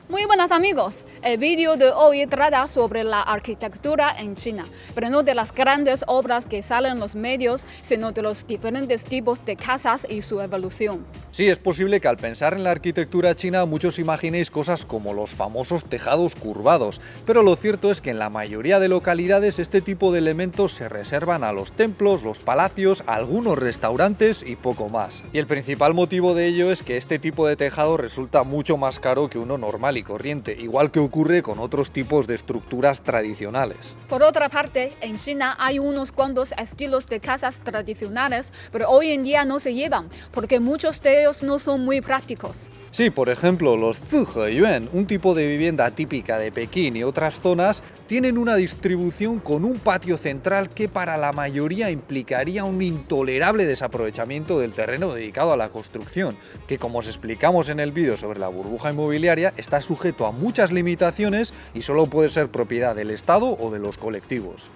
Muy buenas amigos, el vídeo de hoy trata sobre la arquitectura en China, pero no de las grandes obras que salen en los medios, sino de los diferentes tipos de casas y su evolución. Sí, es posible que al pensar en la arquitectura china muchos imaginéis cosas como los famosos tejados curvados, pero lo cierto es que en la mayoría de localidades este tipo de elementos se reservan a los templos, los palacios, algunos restaurantes y poco más. Y el principal motivo de ello es que este tipo de tejado resulta mucho más caro que uno normal y corriente, igual que ocurre con otros tipos de estructuras tradicionales. Por otra parte, en China hay unos cuantos estilos de casas tradicionales, pero hoy en día no se llevan, porque muchos de ellos no son muy prácticos. Sí, por ejemplo, los Ziheyuan, un tipo de vivienda típica de Pekín y otras zonas, tienen una distribución con un patio central que para la mayoría implicaría un intolerable desaprovechamiento del terreno dedicado a la construcción, que como os explicamos en el vídeo sobre la burbuja inmobiliaria, está sujeto a muchas limitaciones y solo puede ser propiedad del Estado o de los colectivos.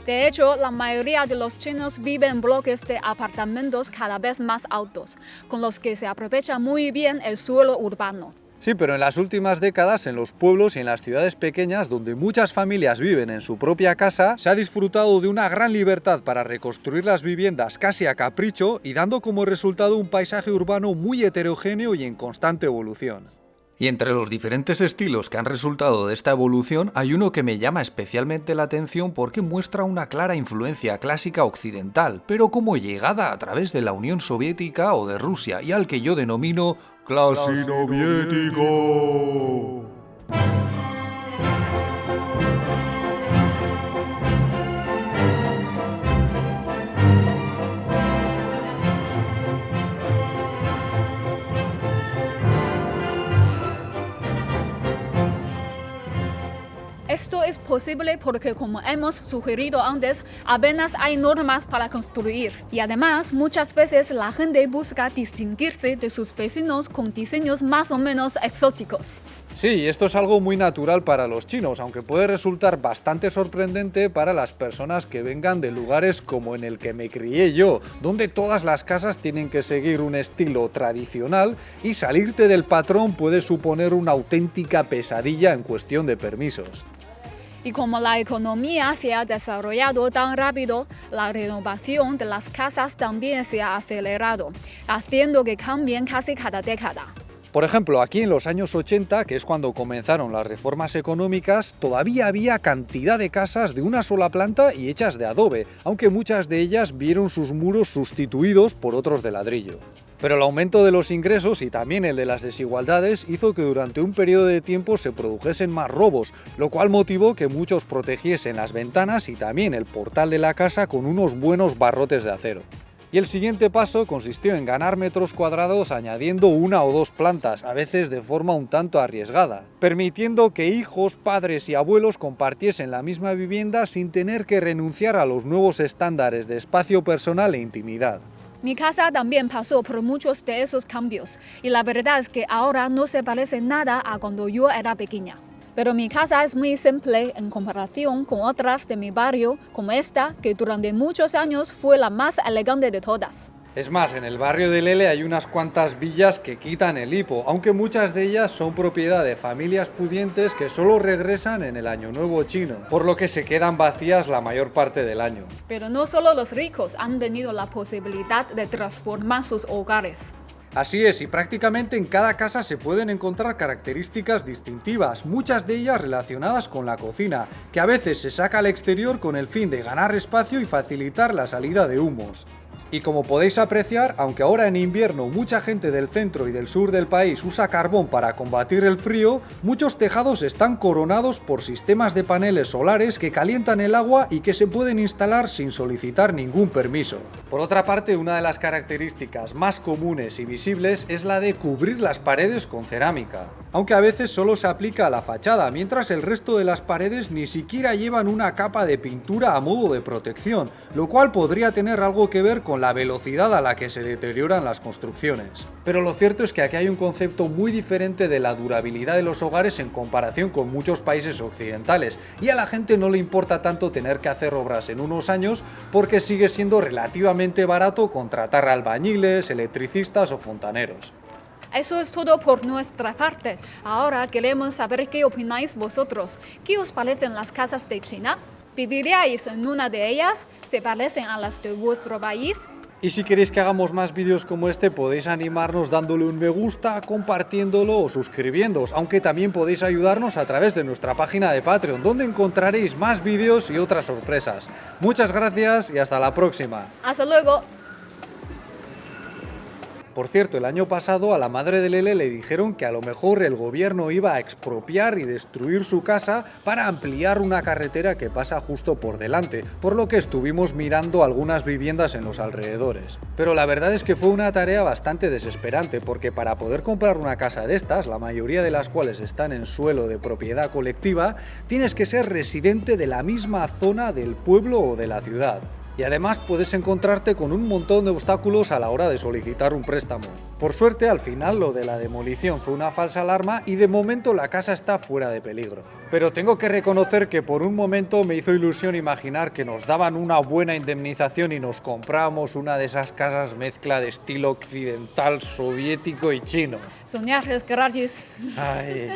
De hecho, la mayoría de los chinos viven en bloques de apartamentos cada vez más altos, con los que se aprovecha muy bien el suelo urbano. Sí, pero en las últimas décadas, en los pueblos y en las ciudades pequeñas, donde muchas familias viven en su propia casa, se ha disfrutado de una gran libertad para reconstruir las viviendas casi a capricho y dando como resultado un paisaje urbano muy heterogéneo y en constante evolución. Y entre los diferentes estilos que han resultado de esta evolución, hay uno que me llama especialmente la atención porque muestra una clara influencia clásica occidental, pero como llegada a través de la Unión Soviética o de Rusia, y al que yo denomino Clasinoviético. Esto es posible porque, como hemos sugerido antes, apenas hay normas para construir. Y además, muchas veces la gente busca distinguirse de sus vecinos con diseños más o menos exóticos. Sí, esto es algo muy natural para los chinos, aunque puede resultar bastante sorprendente para las personas que vengan de lugares como en el que me crié yo, donde todas las casas tienen que seguir un estilo tradicional y salirte del patrón puede suponer una auténtica pesadilla en cuestión de permisos. Y como la economía se ha desarrollado tan rápido, la renovación de las casas también se ha acelerado, haciendo que cambien casi cada década. Por ejemplo, aquí en los años 80, que es cuando comenzaron las reformas económicas, todavía había cantidad de casas de una sola planta y hechas de adobe, aunque muchas de ellas vieron sus muros sustituidos por otros de ladrillo. Pero el aumento de los ingresos y también el de las desigualdades hizo que durante un periodo de tiempo se produjesen más robos, lo cual motivó que muchos protegiesen las ventanas y también el portal de la casa con unos buenos barrotes de acero. Y el siguiente paso consistió en ganar metros cuadrados añadiendo una o dos plantas, a veces de forma un tanto arriesgada, permitiendo que hijos, padres y abuelos compartiesen la misma vivienda sin tener que renunciar a los nuevos estándares de espacio personal e intimidad. Mi casa también pasó por muchos de esos cambios, y la verdad es que ahora no se parece nada a cuando yo era pequeña. Pero mi casa es muy simple en comparación con otras de mi barrio, como esta, que durante muchos años fue la más elegante de todas. Es más, en el barrio de Lele hay unas cuantas villas que quitan el hipo, aunque muchas de ellas son propiedad de familias pudientes que solo regresan en el Año Nuevo chino, por lo que se quedan vacías la mayor parte del año. Pero no solo los ricos han tenido la posibilidad de transformar sus hogares. Así es, y prácticamente en cada casa se pueden encontrar características distintivas, muchas de ellas relacionadas con la cocina, que a veces se saca al exterior con el fin de ganar espacio y facilitar la salida de humos. Y como podéis apreciar, aunque ahora en invierno mucha gente del centro y del sur del país usa carbón para combatir el frío, muchos tejados están coronados por sistemas de paneles solares que calientan el agua y que se pueden instalar sin solicitar ningún permiso. Por otra parte, una de las características más comunes y visibles es la de cubrir las paredes con cerámica, aunque a veces solo se aplica a la fachada, mientras el resto de las paredes ni siquiera llevan una capa de pintura a modo de protección, lo cual podría tener algo que ver con la velocidad a la que se deterioran las construcciones. Pero lo cierto es que aquí hay un concepto muy diferente de la durabilidad de los hogares en comparación con muchos países occidentales, y a la gente no le importa tanto tener que hacer obras en unos años porque sigue siendo relativamente barato contratar albañiles, electricistas o fontaneros. Eso es todo por nuestra parte. Ahora queremos saber qué opináis vosotros. ¿Qué os parecen las casas de China? ¿Viviríais en una de ellas? ¿Se parecen a las de vuestro país? Y si queréis que hagamos más vídeos como este, podéis animarnos dándole un me gusta, compartiéndolo o suscribiéndoos, aunque también podéis ayudarnos a través de nuestra página de Patreon, donde encontraréis más vídeos y otras sorpresas. Muchas gracias y hasta la próxima. Hasta luego. Por cierto, el año pasado a la madre de Lele le dijeron que a lo mejor el gobierno iba a expropiar y destruir su casa para ampliar una carretera que pasa justo por delante, por lo que estuvimos mirando algunas viviendas en los alrededores. Pero la verdad es que fue una tarea bastante desesperante, porque para poder comprar una casa de estas, la mayoría de las cuales están en suelo de propiedad colectiva, tienes que ser residente de la misma zona del pueblo o de la ciudad. Y además puedes encontrarte con un montón de obstáculos a la hora de solicitar un préstamo. Por suerte, al final lo de la demolición fue una falsa alarma y de momento la casa está fuera de peligro. Pero tengo que reconocer que por un momento me hizo ilusión imaginar que nos daban una buena indemnización y nos comprábamos una de esas casas mezcla de estilo occidental, soviético y chino. Soñar es gratis. Ay.